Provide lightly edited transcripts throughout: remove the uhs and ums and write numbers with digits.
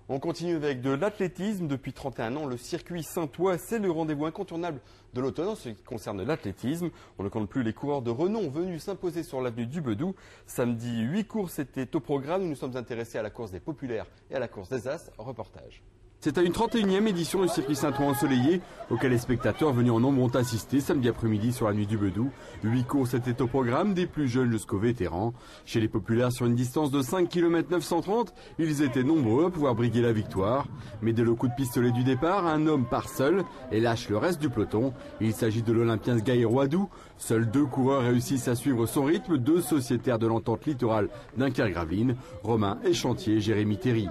On continue avec de l'athlétisme. Depuis 31 ans, le circuit Saint-Ouen, c'est le rendez-vous incontournable de l'automne en ce qui concerne l'athlétisme. On ne compte plus les coureurs de renom venus s'imposer sur l'avenue du Bedou. Samedi, 8 courses étaient au programme. Nous nous sommes intéressés à la course des populaires et à la course des As. Reportage. C'est à une 31e édition du circuit Saint-Ouen ensoleillé auquel les spectateurs venus en nombre ont assisté samedi après-midi sur la nuit du Bedou. 8 courses étaient au programme, des plus jeunes jusqu'aux vétérans. Chez les populaires, sur une distance de 5 km 930, ils étaient nombreux à pouvoir briguer la victoire. Mais dès le coup de pistolet du départ, un homme part seul et lâche le reste du peloton. Il s'agit de l'Olympien Sgaïro Wadou. Seuls 2 coureurs réussissent à suivre son rythme, 2 sociétaires de l'entente littorale Dunkerque-Gravelines, Romain Échantier et Jérémy Théry.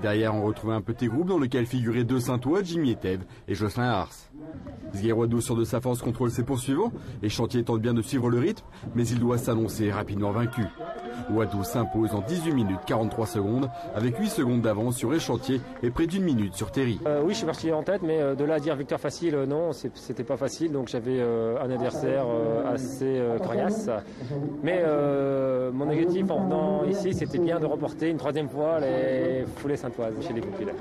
Derrière, on retrouvait un petit groupe dans lequel figuraient 2 Saint-Ouen, Jimmy Etève et Jocelyn Ars. Sgaïro Wadou, sur de sa force, contrôle ses poursuivants. Échantier tente bien de suivre le rythme, mais il doit s'annoncer rapidement vaincu. Wadou s'impose en 18 minutes 43 secondes, avec 8 secondes d'avance sur Échantier et près d'1 minute sur Théry. Oui, je suis parti en tête, mais de là à dire victoire facile, non, c'était pas facile. Donc j'avais un adversaire assez coriace. Mais mon objectif en venant ici, c'était bien de remporter une 3e fois les foulées saintoises chez les populaires.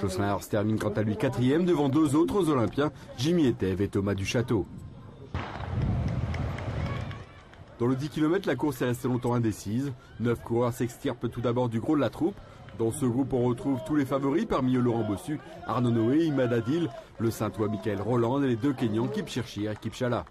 Jocelyn Ars termine quant à lui 4e devant 2 autres Olympiens, Jimmy Etève et Thomas Duchâteau. Dans le 10 km, la course est restée longtemps indécise. 9 coureurs s'extirpent tout d'abord du gros de la troupe. Dans ce groupe, on retrouve tous les favoris, parmi eux Laurent Bossu, Arnaud Noé, Imad Adil, le Saint-Ouen Michael Roland et les 2 Kenyans Kipchirchir et Kipchala.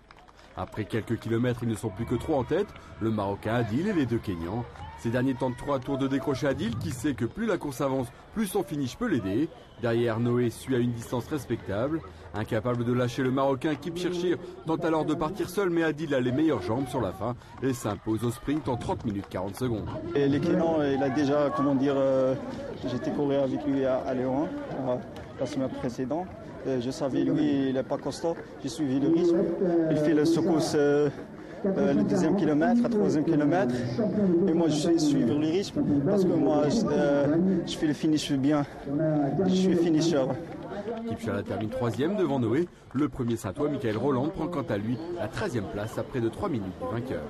Après quelques kilomètres, ils ne sont plus que 3 en tête, le Marocain Adil et les 2 Kenyans. Ces derniers tentent 3 tours de décrocher Adil, qui sait que plus la course avance, plus son finish peut l'aider. Derrière, Noé suit à une distance respectable. Incapable de lâcher le Marocain, Kipchirchir tente alors de partir seul, mais Adil a les meilleures jambes sur la fin et s'impose au sprint en 30 minutes 40 secondes. Et les Kenyans, il a déjà, j'étais courir avec lui à Léon la semaine précédente. Je savais, lui, il n'est pas costaud. J'ai suivi le rythme. Il fait la secousse le 2e kilomètre, le 3e kilomètre. Et moi, je suis suivre le rythme parce que moi, je fais le finish bien. Je suis finisher. Kipchala termine 3e devant Noé. Le premier Saint-Ouen, Michael Roland, prend quant à lui la 13e place à près de 3 minutes du vainqueur.